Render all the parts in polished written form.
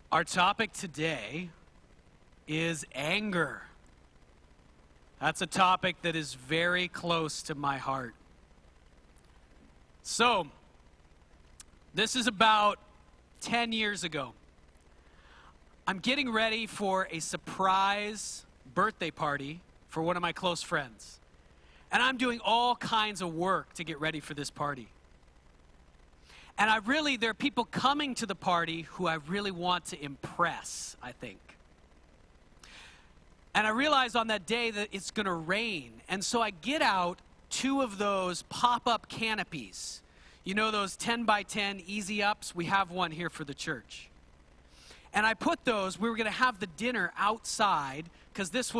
Our topic today is anger. That's a topic that is very close to my heart. So, this is about 10 years ago. I'm getting ready for a surprise birthday party for one of my close friends. And I'm doing all kinds of work to get ready for this party. And there are people coming to the party who I really want to impress, I think. And I realize on that day that it's going to rain. And so I get out two of those pop-up canopies. You know those 10 by 10 easy ups? We have one here for the church. And I put those, we were going to have the dinner outside, because it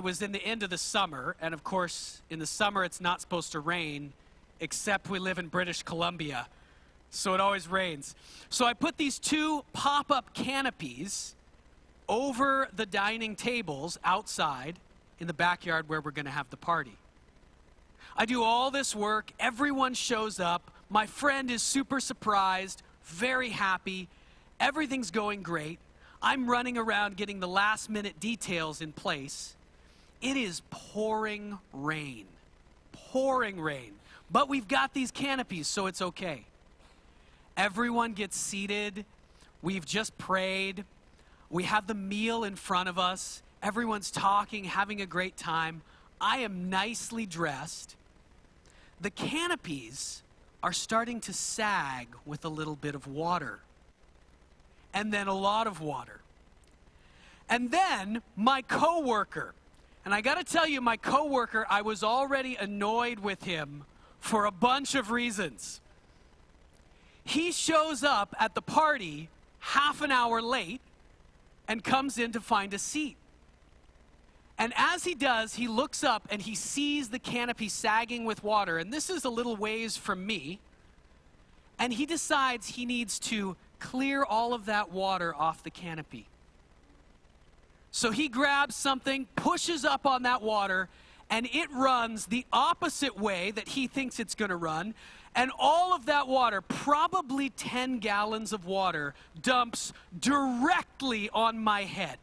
was in the end of the summer. And of course, in the summer it's not supposed to rain, except we live in British Columbia. So it always rains. So I put these two pop-up canopies over the dining tables outside in the backyard where we're going to have the party. I do all this work. Everyone shows up. My friend is super surprised, very happy. Everything's going great. I'm running around getting the last-minute details in place. It is pouring rain. Pouring rain. But we've got these canopies, so it's okay. Everyone gets seated. We've just prayed. We have the meal in front of us. Everyone's talking, having a great time. I am nicely dressed. The canopies are starting to sag with a little bit of water. And then a lot of water. And then my coworker, and I got to tell you, my coworker, I was already annoyed with him for a bunch of reasons. He shows up at the party half an hour late and comes in to find a seat. And as he does, he looks up and he sees the canopy sagging with water. And this is a little ways from me. And he decides he needs to clear all of that water off the canopy. So he grabs something, pushes up on that water, and it runs the opposite way that he thinks it's going to run. And all of that water, probably 10 gallons of water, dumps directly on my head.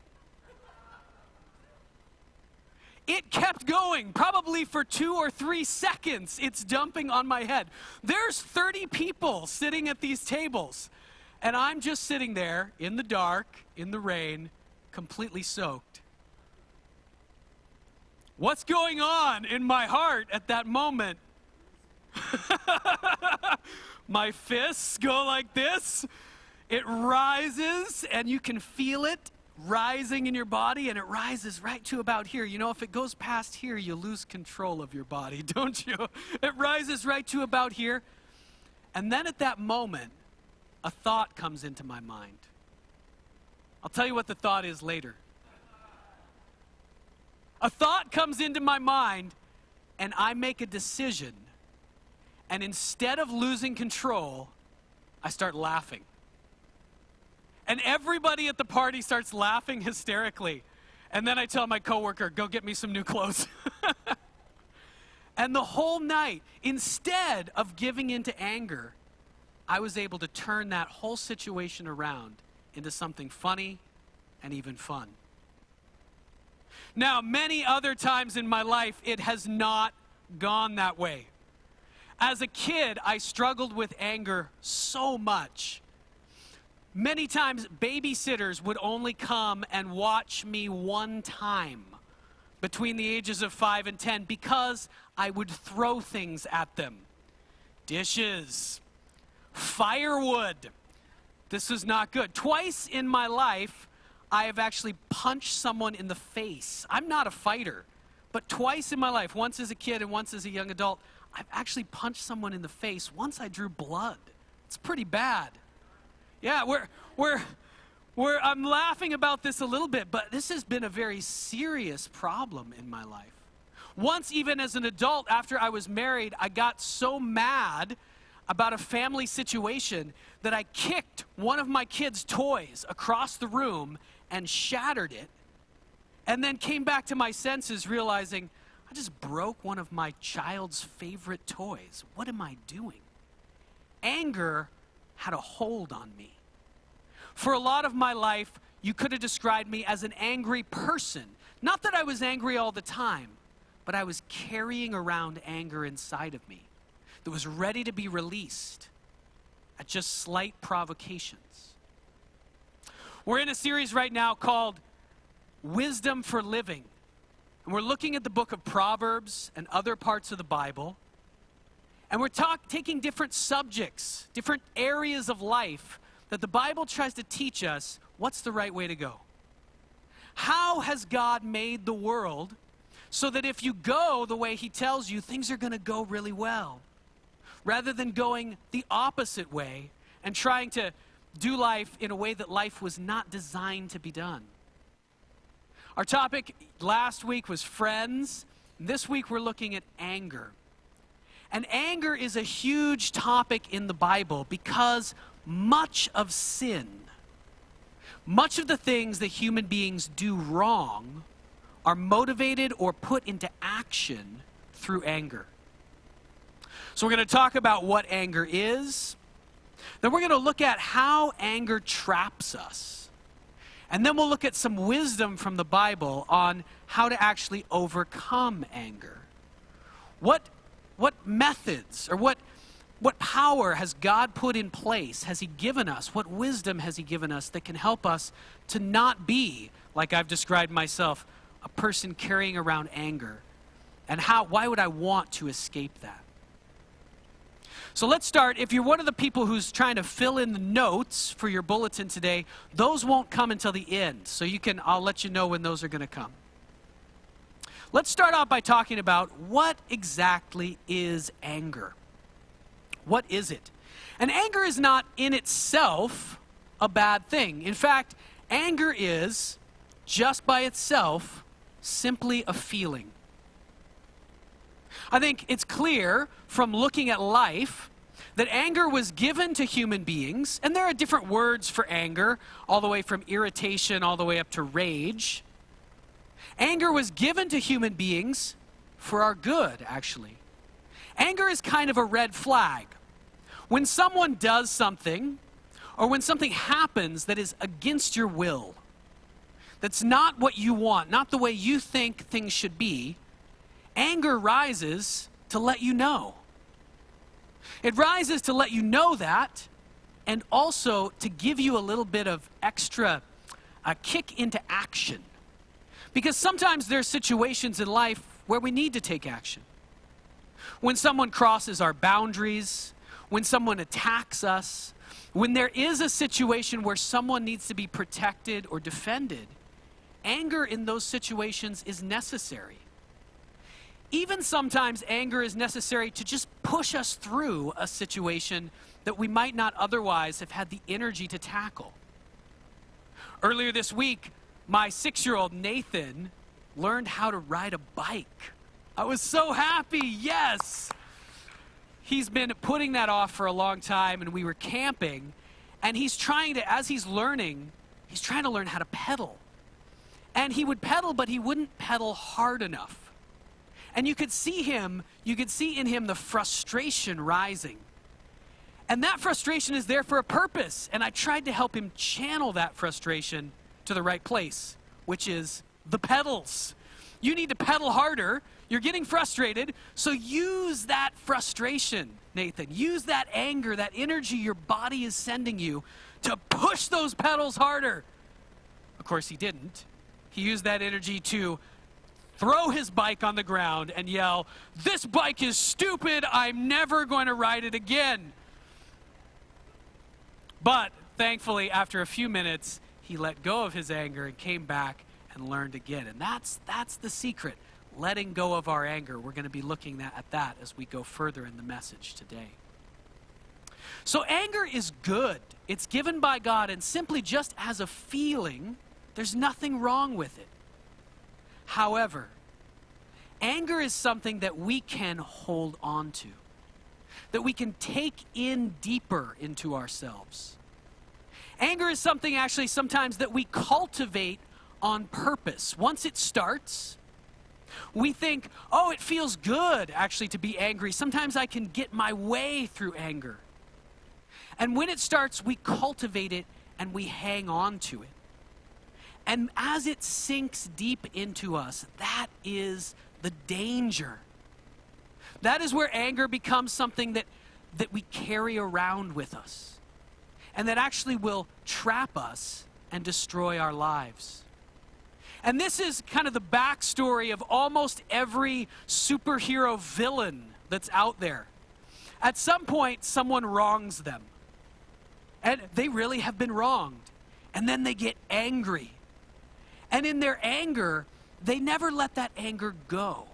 It kept going, probably for 2 or 3 seconds, it's dumping on my head. There's 30 people sitting at these tables, and I'm just sitting there in the dark, in the rain, completely soaked. What's going on in my heart at that moment? My fists go like this. It rises, and you can feel it rising in your body, and it rises right to about here. You know, if it goes past here, you lose control of your body, don't you? It rises right to about here. And then at that moment, a thought comes into my mind. I'll tell you what the thought is later. A thought comes into my mind, and I make a decision. And instead of losing control, I start laughing. And everybody at the party starts laughing hysterically. And then I tell my coworker, go get me some new clothes. And the whole night, instead of giving into anger, I was able to turn that whole situation around into something funny and even fun. Now, many other times in my life, it has not gone that way. As a kid, I struggled with anger so much. Many times, babysitters would only come and watch me one time between the ages of 5 and 10 because I would throw things at them. Dishes, firewood. This is not good. Twice in my life, I have actually punched someone in the face. I'm not a fighter, but twice in my life, once as a kid and once as a young adult, I've actually punched someone in the face. Once I drew blood. It's pretty bad. Yeah, I'm laughing about this a little bit, but this has been a very serious problem in my life. Once, even as an adult, after I was married, I got so mad about a family situation that I kicked one of my kids' toys across the room and shattered it, and then came back to my senses realizing I just broke one of my child's favorite toys. What am I doing? Anger had a hold on me. For a lot of my life, you could have described me as an angry person. Not that I was angry all the time, but I was carrying around anger inside of me that was ready to be released at just slight provocations. We're in a series right now called Wisdom for Living. And we're looking at the book of Proverbs and other parts of the Bible. And we're taking different subjects, different areas of life that the Bible tries to teach us what's the right way to go. How has God made the world so that if you go the way he tells you, things are going to go really well, rather than going the opposite way and trying to do life in a way that life was not designed to be done? Our topic last week was friends. This week we're looking at anger. And anger is a huge topic in the Bible because much of sin, much of the things that human beings do wrong are motivated or put into action through anger. So we're going to talk about what anger is. Then we're going to look at how anger traps us. And then we'll look at some wisdom from the Bible on how to actually overcome anger. What methods or what power has God put in place? Has he given us? What wisdom has he given us that can help us to not be, like I've described myself, a person carrying around anger? And why would I want to escape that? So let's start. If you're one of the people who's trying to fill in the notes for your bulletin today, those won't come until the end. So I'll let you know when those are going to come. Let's start off by talking about what exactly is anger. What is it? And anger is not in itself a bad thing. In fact, anger is, just by itself, simply a feeling. I think it's clear from looking at life that anger was given to human beings, and there are different words for anger, all the way from irritation all the way up to rage. Anger was given to human beings for our good, actually. Anger is kind of a red flag. When someone does something, or when something happens that is against your will, that's not what you want, not the way you think things should be, anger rises to let you know. It rises to let you know that, and also to give you a little bit of extra kick into action. Because sometimes there are situations in life where we need to take action. When someone crosses our boundaries, when someone attacks us, when there is a situation where someone needs to be protected or defended, anger in those situations is necessary. Even sometimes anger is necessary to just push us through a situation that we might not otherwise have had the energy to tackle. Earlier this week, my 6-year-old Nathan learned how to ride a bike. I was so happy, yes! He's been putting that off for a long time, and we were camping, and as he's learning, he's trying to learn how to pedal. And he would pedal, but he wouldn't pedal hard enough. And you could see in him the frustration rising. And that frustration is there for a purpose. And I tried to help him channel that frustration to the right place, which is the pedals. You need to pedal harder. You're getting frustrated. So use that frustration, Nathan. Use that anger, that energy your body is sending you to push those pedals harder. Of course, he didn't. He used that energy to throw his bike on the ground and yell, "This bike is stupid, I'm never going to ride it again." But thankfully, after a few minutes, he let go of his anger and came back and learned again. And that's the secret, letting go of our anger. We're going to be looking at that as we go further in the message today. So anger is good. It's given by God, and simply just as a feeling, there's nothing wrong with it. However, anger is something that we can hold on to, that we can take in deeper into ourselves. Anger is something actually sometimes that we cultivate on purpose. Once it starts, we think, oh, it feels good actually to be angry. Sometimes I can get my way through anger. And when it starts, we cultivate it and we hang on to it. And as it sinks deep into us, that is the danger. That is where anger becomes something that we carry around with us, and that actually will trap us and destroy our lives. And this is kind of the backstory of almost every superhero villain that's out there. At some point, someone wrongs them. And they really have been wronged. And then they get angry. And in their anger, they never let that anger go.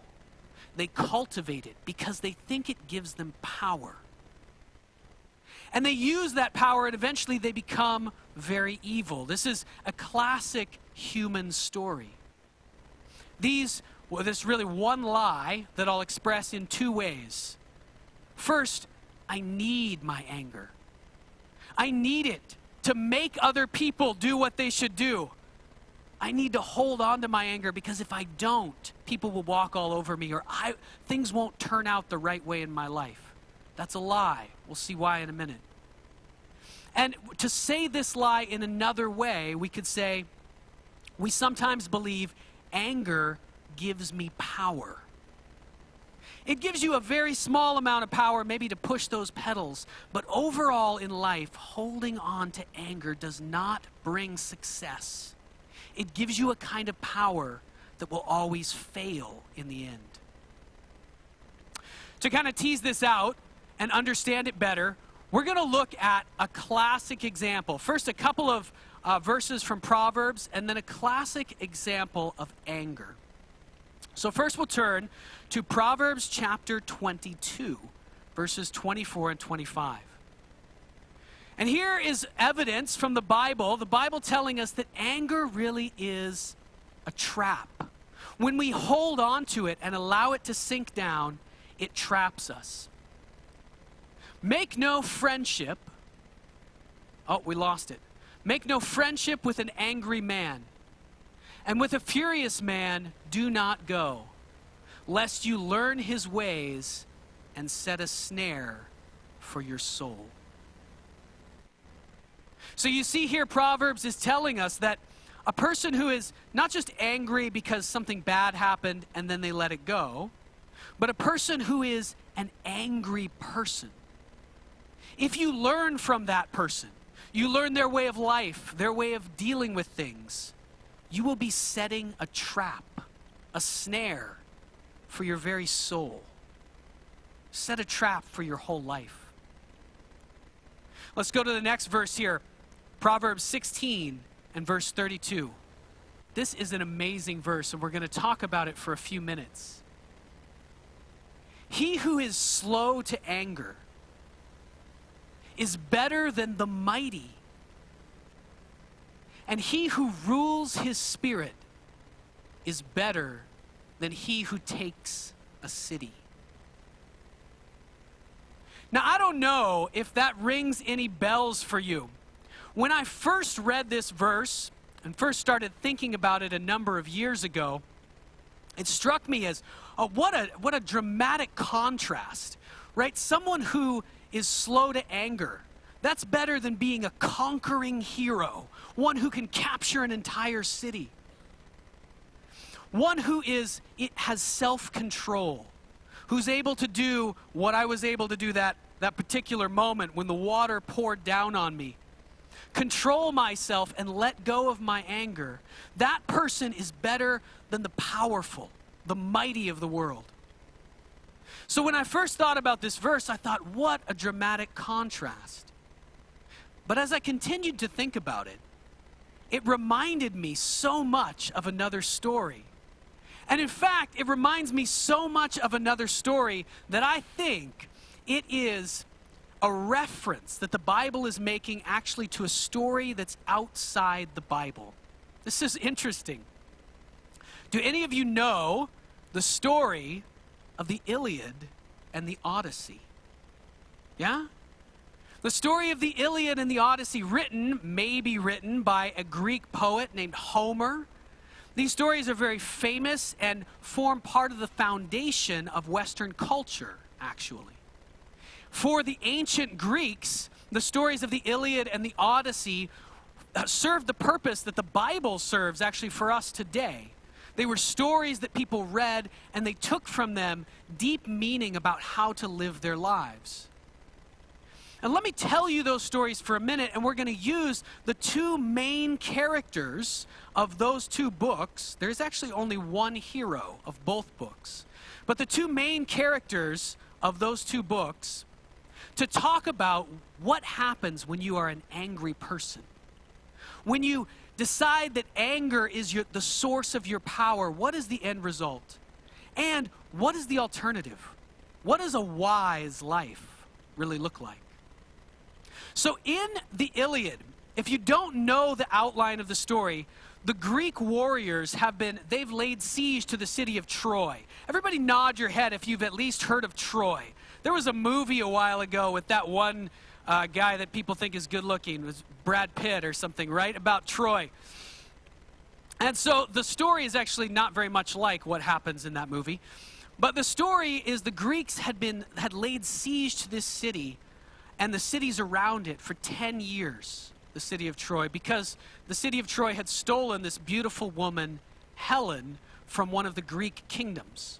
They cultivate it because they think it gives them power. And they use that power, and eventually they become very evil. This is a classic human story. There's really one lie that I'll express in two ways. First, I need my anger. I need it to make other people do what they should do. I need to hold on to my anger because if I don't, people will walk all over me, or things won't turn out the right way in my life. That's a lie. We'll see why in a minute. And to say this lie in another way, we could say, we sometimes believe anger gives me power. It gives you a very small amount of power, maybe to push those pedals, but overall in life, holding on to anger does not bring success. It gives you a kind of power that will always fail in the end. To kind of tease this out and understand it better, we're going to look at a classic example. First, a couple of verses from Proverbs, and then a classic example of anger. So first we'll turn to Proverbs chapter 22, verses 24 and 25. And here is evidence from the Bible telling us that anger really is a trap. When we hold on to it and allow it to sink down, it traps us. Make no friendship. Oh, we lost it. Make no friendship with an angry man, and with a furious man do not go, lest you learn his ways and set a snare for your soul. So you see here, Proverbs is telling us that a person who is not just angry because something bad happened and then they let it go, but a person who is an angry person. If you learn from that person, you learn their way of life, their way of dealing with things, you will be setting a trap, a snare for your very soul. Set a trap for your whole life. Let's go to the next verse here. Proverbs 16 and verse 32. This is an amazing verse, and we're going to talk about it for a few minutes. He who is slow to anger is better than the mighty, and he who rules his spirit is better than he who takes a city. Now, I don't know if that rings any bells for you. When I first read this verse and first started thinking about it a number of years ago, it struck me as, what a dramatic contrast, right? Someone who is slow to anger, that's better than being a conquering hero, one who can capture an entire city. One who has self-control, who's able to do what I was able to do that particular moment when the water poured down on me. Control myself and let go of my anger. That person is better than the powerful, the mighty of the world. So when I first thought about this verse, I thought, what a dramatic contrast. But as I continued to think about it, it reminded me so much of another story. And in fact, it reminds me so much of another story that I think it is a reference that the Bible is making actually to a story that's outside the Bible. This is interesting. Do any of you know the story of the Iliad and the Odyssey? Yeah? The story of the Iliad and the Odyssey, maybe written by a Greek poet named Homer. These stories are very famous and form part of the foundation of Western culture, actually. For the ancient Greeks, the stories of the Iliad and the Odyssey served the purpose that the Bible serves actually for us today. They were stories that people read, and they took from them deep meaning about how to live their lives. And let me tell you those stories for a minute, and we're going to use the two main characters of those two books. There's actually only one hero of both books. But the two main characters of those two books to talk about what happens when you are an angry person. When you decide that anger is the source of your power, what is the end result? And what is the alternative? What does a wise life really look like? So in the Iliad, if you don't know the outline of the story, the Greek warriors they've laid siege to the city of Troy. Everybody nod your head if you've at least heard of Troy. There was a movie a while ago with that one guy that people think is good looking. It was Brad Pitt or something, right? About Troy. And so the story is actually not very much like what happens in that movie. But the story is the Greeks had laid siege to this city and the cities around it for 10 years, the city of Troy, because the city of Troy had stolen this beautiful woman, Helen, from one of the Greek kingdoms.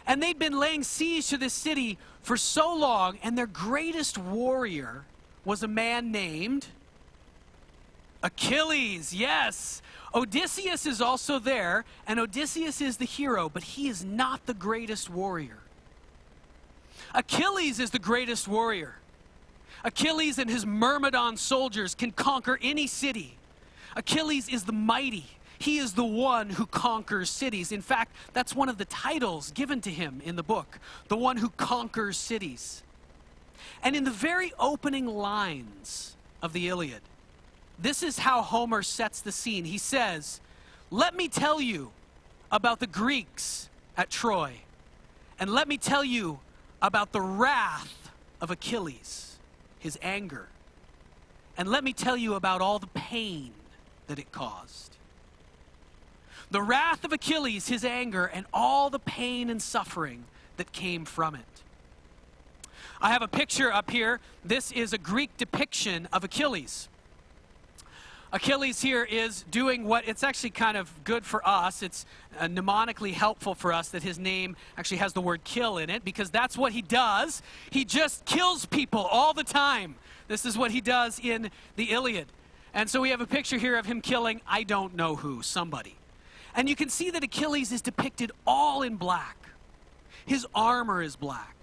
And they'd been laying siege to this city for so long, and their greatest warrior was a man named Achilles. Yes, Odysseus is also there, and Odysseus is the hero, but he is not the greatest warrior. Achilles is the greatest warrior. Achilles and his Myrmidon soldiers can conquer any city. Achilles is the mighty. He is the one who conquers cities. In fact, that's one of the titles given to him in the book, the one who conquers cities. And in the very opening lines of the Iliad, this is how Homer sets the scene. He says, "Let me tell you about the Greeks at Troy, and let me tell you about the wrath of Achilles, his anger, and let me tell you about all the pain that it caused." The wrath of Achilles, his anger, and all the pain and suffering that came from it. I have a picture up here. This is a Greek depiction of Achilles. Achilles here is doing what, it's actually kind of good for us. It's mnemonically helpful for us that his name actually has the word kill in it, because that's what he does. He just kills people all the time. This is what he does in the Iliad. And so we have a picture here of him killing, I don't know who, somebody. And you can see that Achilles is depicted all in black. His armor is black.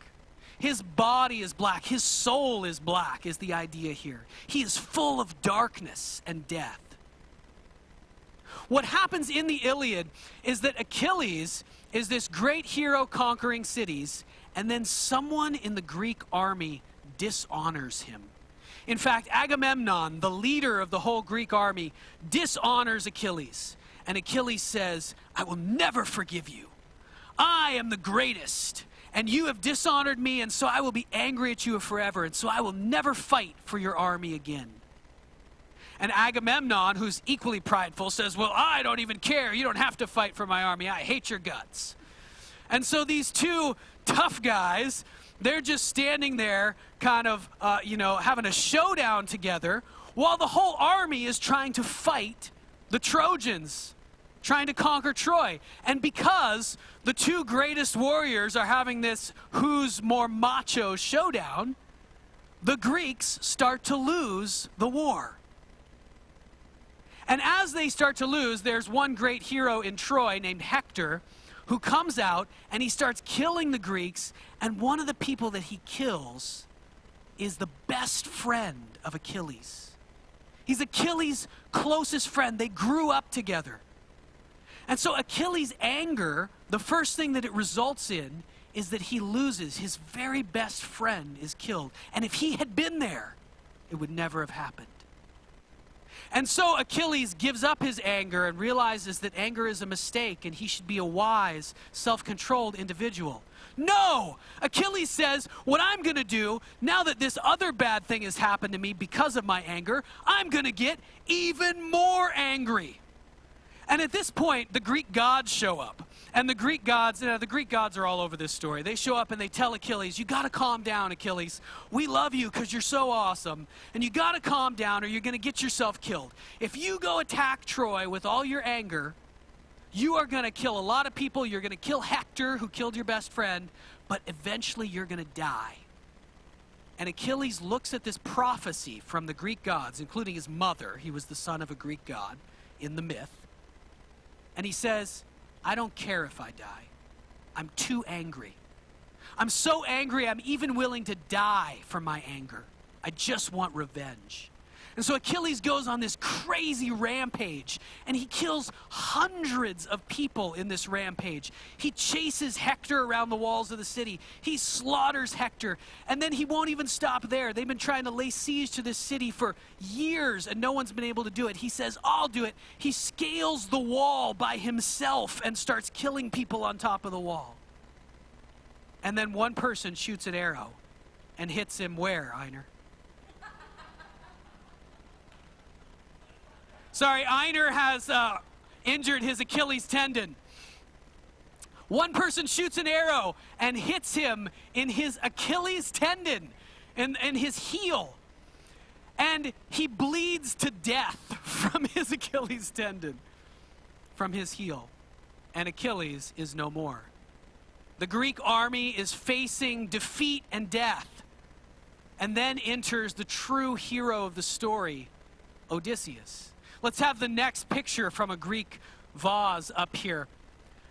His body is black. His soul is black, is the idea here. He is full of darkness and death. What happens in the Iliad is that Achilles is this great hero conquering cities, and then someone in the Greek army dishonors him. In fact, Agamemnon, the leader of the whole Greek army, dishonors Achilles. And Achilles says, "I will never forgive you. I am the greatest. And you have dishonored me, and so I will be angry at you forever, and so I will never fight for your army again." And Agamemnon, who's equally prideful, says, "Well, I don't even care. You don't have to fight for my army. I hate your guts." And so these two tough guys, they're just standing there kind of, having a showdown together while the whole army is trying to fight the Trojans, trying to conquer Troy. And because the two greatest warriors are having this who's more macho showdown, the Greeks start to lose the war. And as they start to lose, there's one great hero in Troy named Hector who comes out and he starts killing the Greeks, and one of the people that he kills is the best friend of Achilles. He's Achilles' closest friend. They grew up together. And so Achilles' anger, the first thing that it results in is that he loses. His very best friend is killed. And if he had been there, it would never have happened. And so Achilles gives up his anger and realizes that anger is a mistake and he should be a wise, self-controlled individual. No! Achilles says, what I'm going to do, now that this other bad thing has happened to me because of my anger, I'm going to get even more angry. And at this point, the Greek gods show up. And the Greek gods are all over this story. They show up and they tell Achilles, you got to calm down, Achilles. We love you because you're so awesome. And you got to calm down or you're going to get yourself killed. If you go attack Troy with all your anger, you are going to kill a lot of people. You're going to kill Hector, who killed your best friend. But eventually you're going to die. And Achilles looks at this prophecy from the Greek gods, including his mother. He was the son of a Greek god in the myth. And he says, I don't care if I die. I'm too angry. I'm so angry, I'm even willing to die for my anger. I just want revenge. And so Achilles goes on this crazy rampage, and he kills hundreds of people in this rampage. He chases Hector around the walls of the city. He slaughters Hector, and then he won't even stop there. They've been trying to lay siege to this city for years, and no one's been able to do it. He says, I'll do it. He scales the wall by himself and starts killing people on top of the wall. And then one person shoots an arrow and hits him where, Einar? Sorry, Einar has injured his Achilles tendon. One person shoots an arrow and hits him in his Achilles tendon, in his heel. And he bleeds to death from his Achilles tendon, from his heel. And Achilles is no more. The Greek army is facing defeat and death. And then enters the true hero of the story, Odysseus. Let's have the next picture from a Greek vase up here.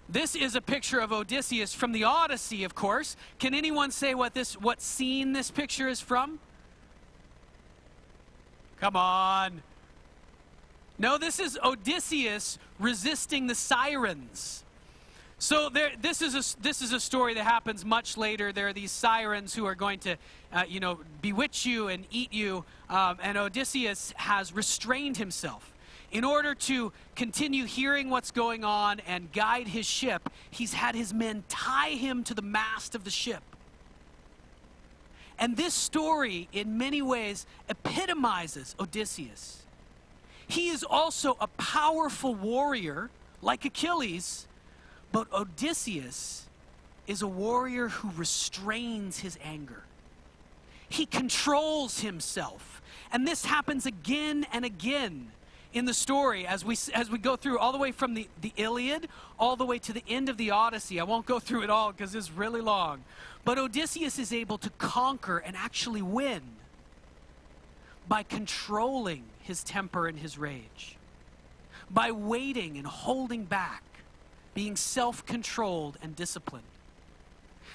This is a picture of Odysseus from the Odyssey, of course. Can anyone say what scene this picture is from? Come on. No, this is Odysseus resisting the sirens. So this is a story that happens much later. There are these sirens who are going to, bewitch you and eat you. And Odysseus has restrained himself. In order to continue hearing what's going on and guide his ship, he's had his men tie him to the mast of the ship. And this story, in many ways, epitomizes Odysseus. He is also a powerful warrior, like Achilles, but Odysseus is a warrior who restrains his anger. He controls himself. And this happens again and again in the story as we go through all the way from the Iliad all the way to the end of the Odyssey. I won't go through it all because it's really long. But Odysseus is able to conquer and actually win by controlling his temper and his rage, by waiting and holding back, being self-controlled and disciplined.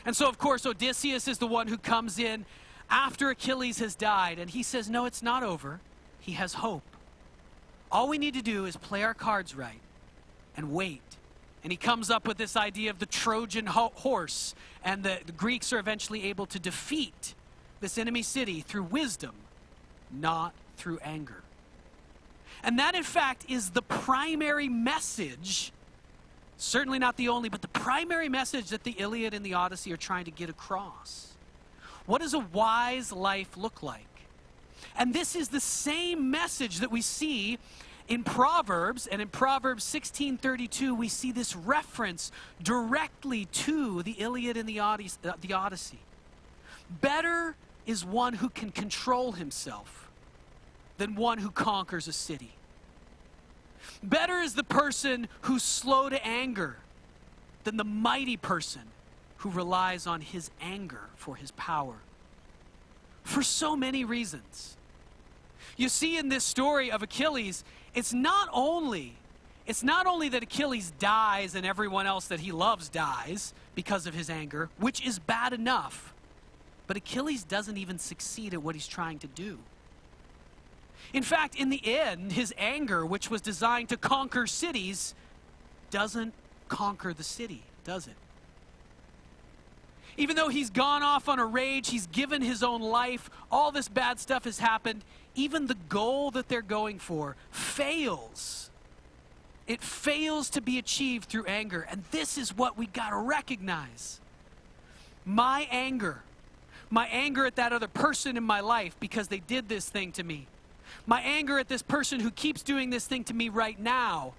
And so, of course, Odysseus is the one who comes in after Achilles has died, and he says, no, it's not over. He has hope. All we need to do is play our cards right and wait. And he comes up with this idea of the Trojan horse, and the Greeks are eventually able to defeat this enemy city through wisdom, not through anger. And that, in fact, is the primary message, certainly not the only, but the primary message that the Iliad and the Odyssey are trying to get across. What does a wise life look like? And this is the same message that we see in Proverbs, and in Proverbs 16:32, we see this reference directly to the Iliad and the Odyssey. Better is one who can control himself than one who conquers a city. Better is the person who's slow to anger than the mighty person who relies on his anger for his power. For so many reasons. You see in this story of Achilles, it's not only that Achilles dies and everyone else that he loves dies because of his anger, which is bad enough, but Achilles doesn't even succeed at what he's trying to do. In fact, in the end, his anger, which was designed to conquer cities, doesn't conquer the city, does it? Even though he's gone off on a rage, he's given his own life, all this bad stuff has happened, even the goal that they're going for fails. It fails to be achieved through anger. And this is what we got to recognize. My anger at that other person in my life because they did this thing to me. My anger at this person who keeps doing this thing to me right now.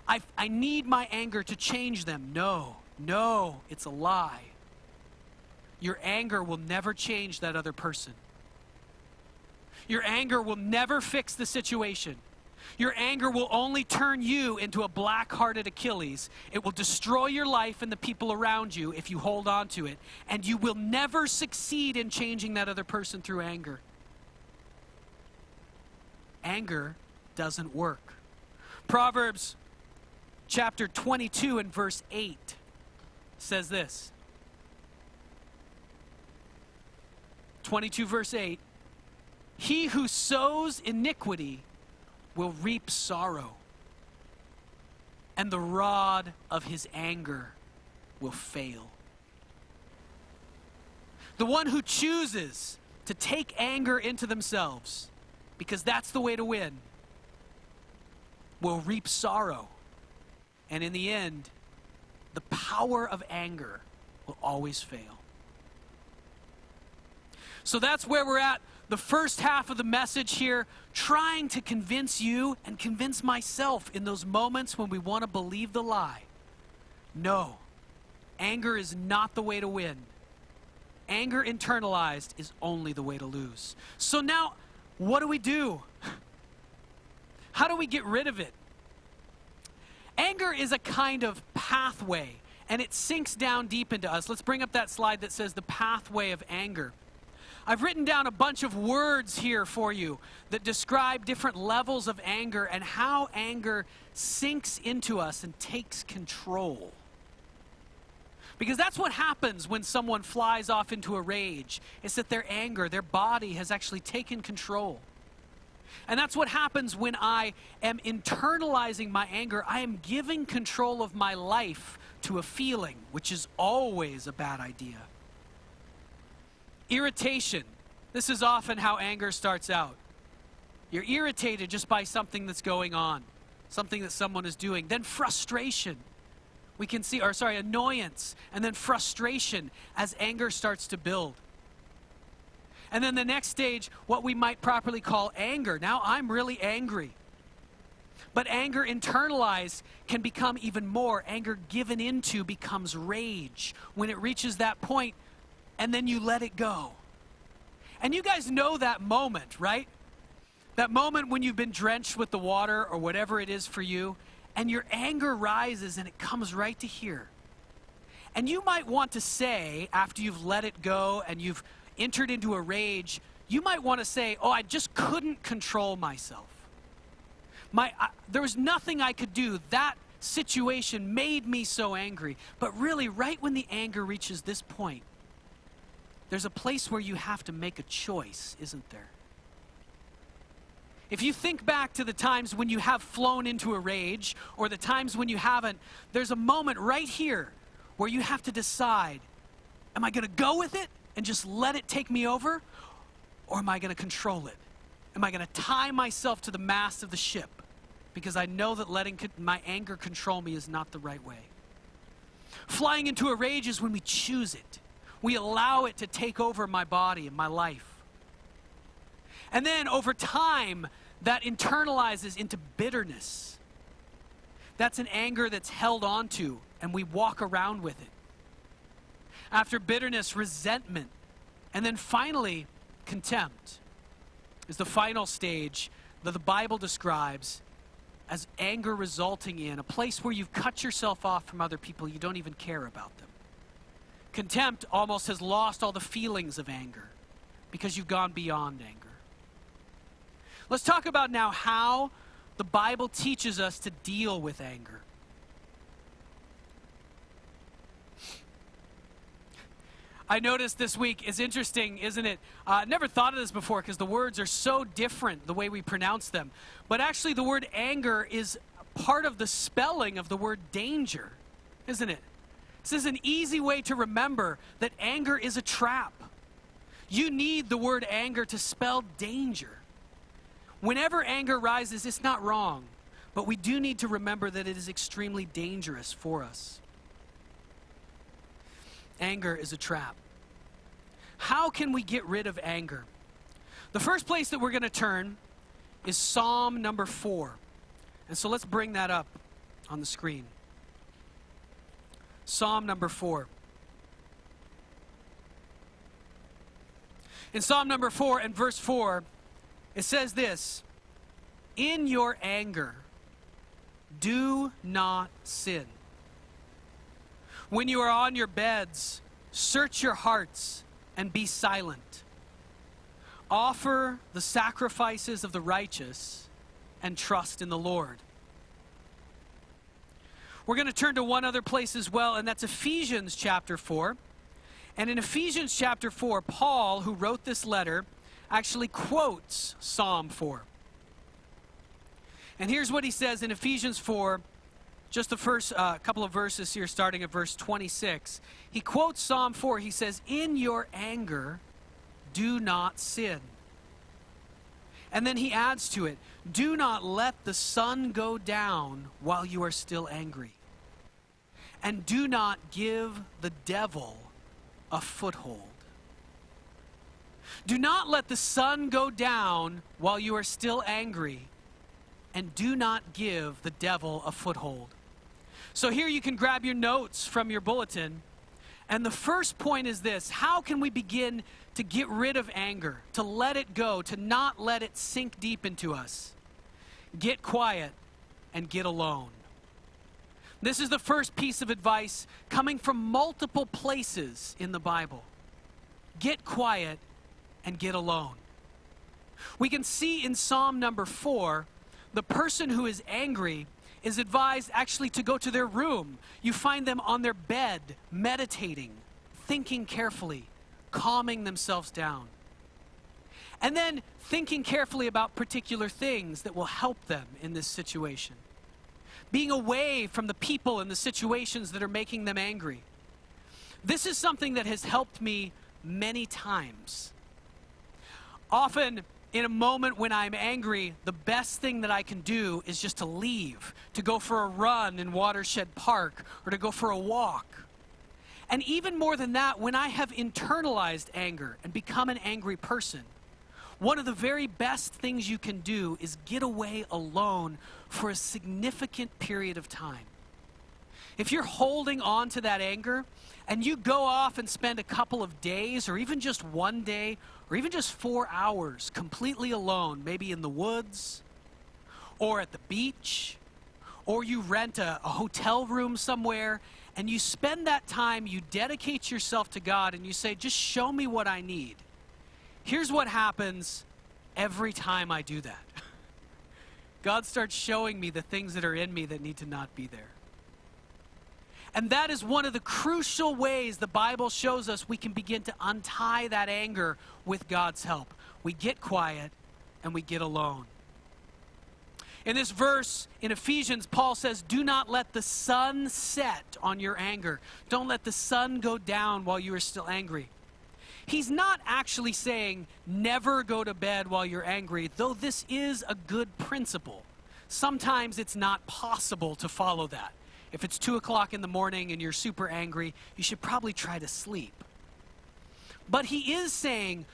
I need my anger to change them. No, it's a lie. Your anger will never change that other person. Your anger will never fix the situation. Your anger will only turn you into a black-hearted Achilles. It will destroy your life and the people around you if you hold on to it. And you will never succeed in changing that other person through anger. Anger doesn't work. Proverbs chapter 22 and verse 8 says this. 22 verse 8. He who sows iniquity will reap sorrow, and the rod of his anger will fail. The one who chooses to take anger into themselves, because that's the way to win, will reap sorrow. And in the end, the power of anger will always fail. So that's where we're at. The first half of the message here, trying to convince you and convince myself in those moments when we want to believe the lie. No, anger is not the way to win. Anger internalized is only the way to lose. So now, what do we do? How do we get rid of it? Anger is a kind of pathway, and it sinks down deep into us. Let's bring up that slide that says the pathway of anger. I've written down a bunch of words here for you that describe different levels of anger and how anger sinks into us and takes control. Because that's what happens when someone flies off into a rage. It's that their anger, their body has actually taken control. And that's what happens when I am internalizing my anger. I am giving control of my life to a feeling, which is always a bad idea. Irritation. This is often how anger starts out. You're irritated just by something that's going on, something that someone is doing. Then frustration. We can see, annoyance, and then frustration as anger starts to build. And then the next stage, what we might properly call anger. Now I'm really angry. But anger internalized can become even more. Anger given into becomes rage when it reaches that point, and then you let it go. And you guys know that moment, right? That moment when you've been drenched with the water or whatever it is for you, and your anger rises and it comes right to here. And you might want to say, after you've let it go and you've entered into a rage, you might want to say, I just couldn't control myself. There was nothing I could do. That situation made me so angry. But really, right when the anger reaches this point, there's a place where you have to make a choice, isn't there? If you think back to the times when you have flown into a rage, or the times when you haven't, there's a moment right here where you have to decide, am I going to go with it and just let it take me over? Or am I going to control it? Am I going to tie myself to the mast of the ship? Because I know that letting my anger control me is not the right way. Flying into a rage is when we choose it. We allow it to take over my body and my life. And then over time, that internalizes into bitterness. That's an anger that's held onto, and we walk around with it. After bitterness, resentment. And then finally, contempt is the final stage that the Bible describes as anger resulting in a place where you've cut yourself off from other people. You don't even care about them. Contempt almost has lost all the feelings of anger because you've gone beyond anger. Let's talk about now how the Bible teaches us to deal with anger. I noticed this week, it's interesting, isn't it? I never thought of this before because the words are so different the way we pronounce them. But actually the word anger is part of the spelling of the word danger, isn't it? This is an easy way to remember that anger is a trap. You need the word anger to spell danger. Whenever anger rises, it's not wrong, but we do need to remember that it is extremely dangerous for us. Anger is a trap. How can we get rid of anger? The first place that we're going to turn is Psalm number 4. And so let's bring that up. on the screen. Psalm number 4. In Psalm number 4 and verse 4, it says this: "In your anger, do not sin. When you are on your beds, search your hearts and be silent. Offer the sacrifices of the righteous and trust in the Lord." We're going to turn to one other place as well, and that's Ephesians chapter 4. And in Ephesians chapter 4, Paul, who wrote this letter, actually quotes Psalm 4. And here's what he says in Ephesians 4, just the first couple of verses here, starting at verse 26. He quotes Psalm 4. He says, "In your anger, do not sin." And then he adds to it, "Do not let the sun go down while you are still angry. And do not give the devil a foothold." Do not let the sun go down while you are still angry, and do not give the devil a foothold. So here you can grab your notes from your bulletin, and the first point is this: how can we begin to get rid of anger, to let it go, to not let it sink deep into us? Get quiet and get alone. This is the first piece of advice coming from multiple places in the Bible. Get quiet and get alone. We can see in Psalm number 4, the person who is angry is advised actually to go to their room. You find them on their bed, meditating, thinking carefully, calming themselves down. And then thinking carefully about particular things that will help them in this situation. Being away from the people and the situations that are making them angry. This is something that has helped me many times. Often, in a moment when I'm angry, the best thing that I can do is just to leave, to go for a run in Watershed Park, or to go for a walk. And even more than that, when I have internalized anger and become an angry person, one of the very best things you can do is get away alone for a significant period of time. If you're holding on to that anger and you go off and spend a couple of days, or even just one day, or even just 4 hours completely alone, maybe in the woods or at the beach, or you rent a hotel room somewhere, and you spend that time, you dedicate yourself to God, and you say, "Just show me what I need." Here's what happens every time I do that. God starts showing me the things that are in me that need to not be there. And that is one of the crucial ways the Bible shows us we can begin to untie that anger with God's help. We get quiet and we get alone. In this verse in Ephesians, Paul says, "Do not let the sun set on your anger." Don't let the sun go down while you are still angry. He's not actually saying never go to bed while you're angry, though this is a good principle. Sometimes it's not possible to follow that. If it's 2 o'clock in the morning and you're super angry, you should probably try to sleep. But he is saying,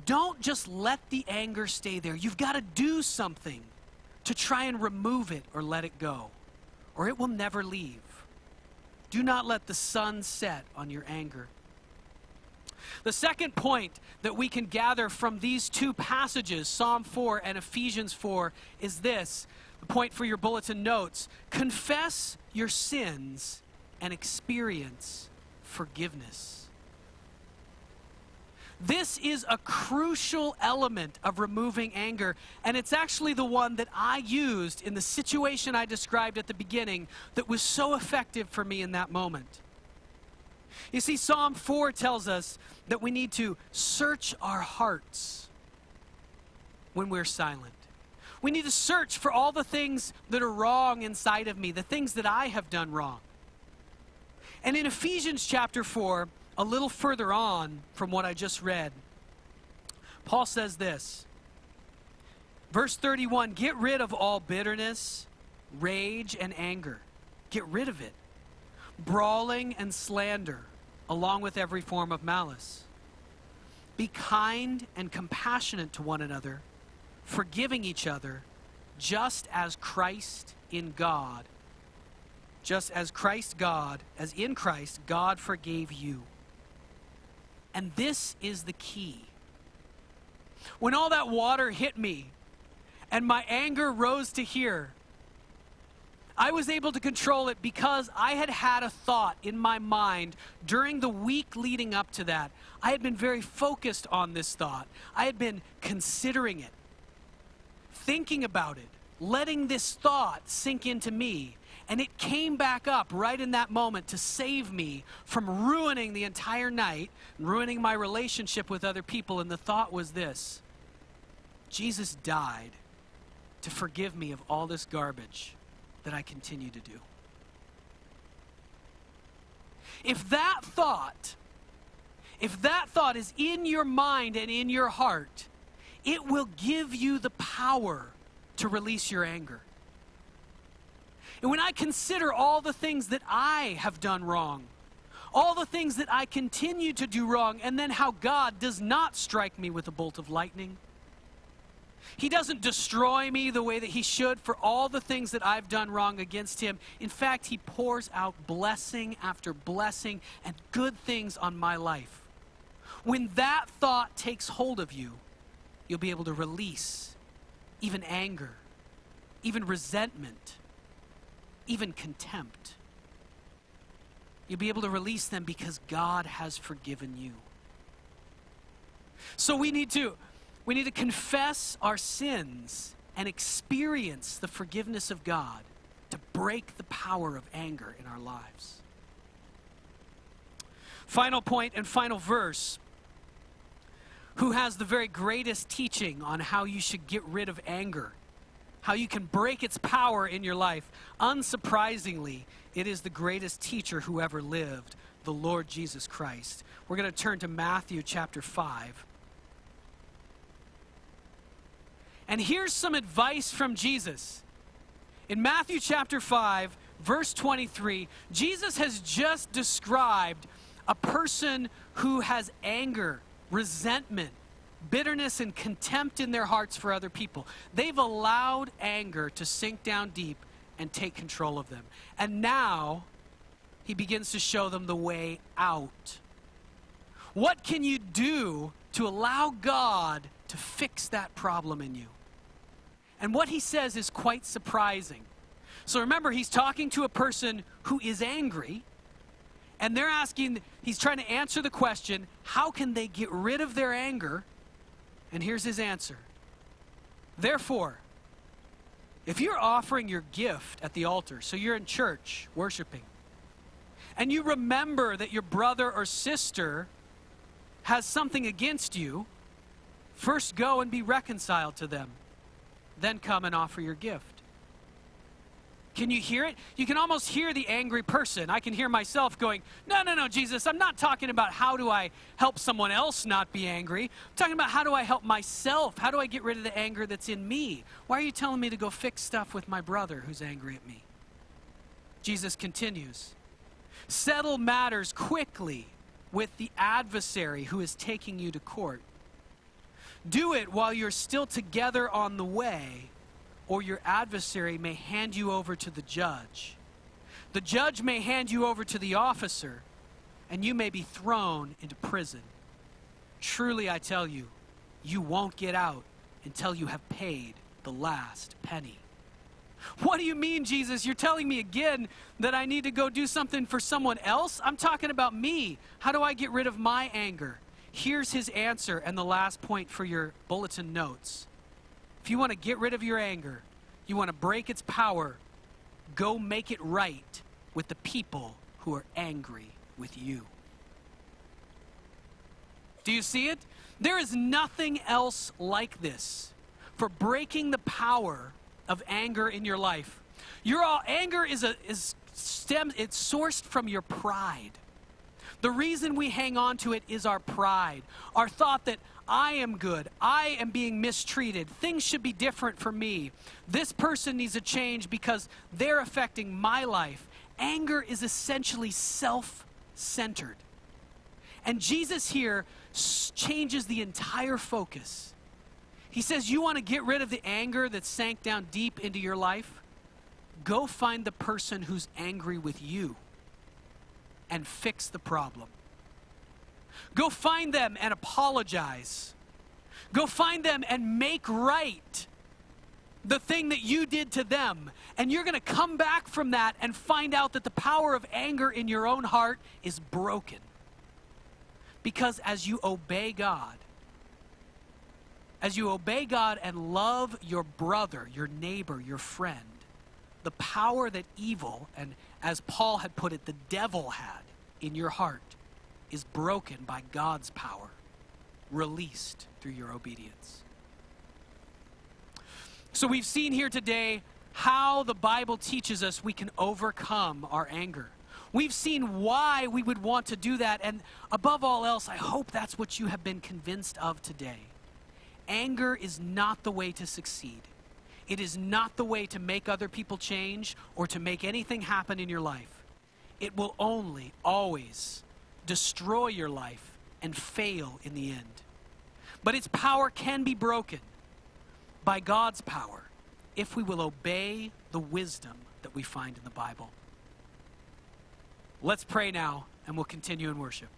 don't just let the anger stay there. You've got to do something to try and remove it or let it go, or it will never leave. Do not let the sun set on your anger. The second point that we can gather from these two passages, Psalm 4 and Ephesians 4, is this. The point for your bulletin notes: confess your sins and experience forgiveness. This is a crucial element of removing anger, and it's actually the one that I used in the situation I described at the beginning that was so effective for me in that moment. You see, Psalm 4 tells us that we need to search our hearts when we're silent. We need to search for all the things that are wrong inside of me, the things that I have done wrong. And in Ephesians chapter 4, a little further on from what I just read, Paul says this. Verse 31, "Get rid of all bitterness, rage, and anger." Get rid of it. "Brawling and slander, along with every form of malice. Be kind and compassionate to one another, forgiving each other, just as Christ in God just as in Christ, God forgave you. And this is the key. When all that water hit me and my anger rose to here, I was able to control it because I had had a thought in my mind during the week leading up to that. I had been very focused on this thought. I had been considering it, thinking about it, letting this thought sink into me. And it came back up right in that moment to save me from ruining the entire night, ruining my relationship with other people. And the thought was this: Jesus died to forgive me of all this garbage that I continue to do. If that thought is in your mind and in your heart, it will give you the power to release your anger. And when I consider all the things that I have done wrong, all the things that I continue to do wrong, and then how God does not strike me with a bolt of lightning, He doesn't destroy me the way that He should for all the things that I've done wrong against Him. In fact, He pours out blessing after blessing and good things on my life. When that thought takes hold of you, you'll be able to release even anger, even resentment, even contempt. You'll be able to release them because God has forgiven you. So we need to confess our sins and experience the forgiveness of God to break the power of anger in our lives. Final point and final verse. Who has the very greatest teaching on how you should get rid of anger, how you can break its power in your life? Unsurprisingly, it is the greatest teacher who ever lived, the Lord Jesus Christ. We're going to turn to Matthew chapter 5. And here's some advice from Jesus. In Matthew chapter 5, verse 23, Jesus has just described a person who has anger, resentment, bitterness, and contempt in their hearts for other people. They've allowed anger to sink down deep and take control of them. And now he begins to show them the way out. What can you do to allow God to fix that problem in you? And what he says is quite surprising. So remember, he's talking to a person who is angry, and he's trying to answer the question, how can they get rid of their anger? And here's his answer. Therefore, if you're offering your gift at the altar, so you're in church worshiping, and you remember that your brother or sister has something against you, first go and be reconciled to them. Then come and offer your gift. Can you hear it? You can almost hear the angry person. I can hear myself going, no, Jesus, I'm not talking about how do I help someone else not be angry. I'm talking about how do I help myself? How do I get rid of the anger that's in me? Why are you telling me to go fix stuff with my brother who's angry at me? Jesus continues, settle matters quickly with the adversary who is taking you to court. Do it while you're still together on the way, or your adversary may hand you over to the judge. The judge may hand you over to the officer, and you may be thrown into prison. Truly, I tell you, you won't get out until you have paid the last penny. What do you mean, Jesus? You're telling me again that I need to go do something for someone else? I'm talking about me. How do I get rid of my anger? Here's his answer and the last point for your bulletin notes. If you want to get rid of your anger, you want to break its power, go make it right with the people who are angry with you. Do you see it? There is nothing else like this for breaking the power of anger in your life. Anger it's sourced from your pride. The reason we hang on to it is our pride, our thought that I am good, I am being mistreated, things should be different for me. This person needs a change because they're affecting my life. Anger is essentially self-centered. And Jesus here changes the entire focus. He says, you want to get rid of the anger that sank down deep into your life? Go find the person who's angry with you and fix the problem. Go find them and apologize. Go find them and make right the thing that you did to them. And you're going to come back from that and find out that the power of anger in your own heart is broken. Because as you obey God and love your brother, your neighbor, your friend, the power that evil, and as Paul had put it, the devil had in your heart, is broken by God's power, released through your obedience. So we've seen here today how the Bible teaches us we can overcome our anger. We've seen why we would want to do that, and above all else, I hope that's what you have been convinced of today. Anger is not the way to succeed. It is not the way to make other people change or to make anything happen in your life. It will only, always destroy your life and fail in the end. But its power can be broken by God's power if we will obey the wisdom that we find in the Bible. Let's pray now, and we'll continue in worship.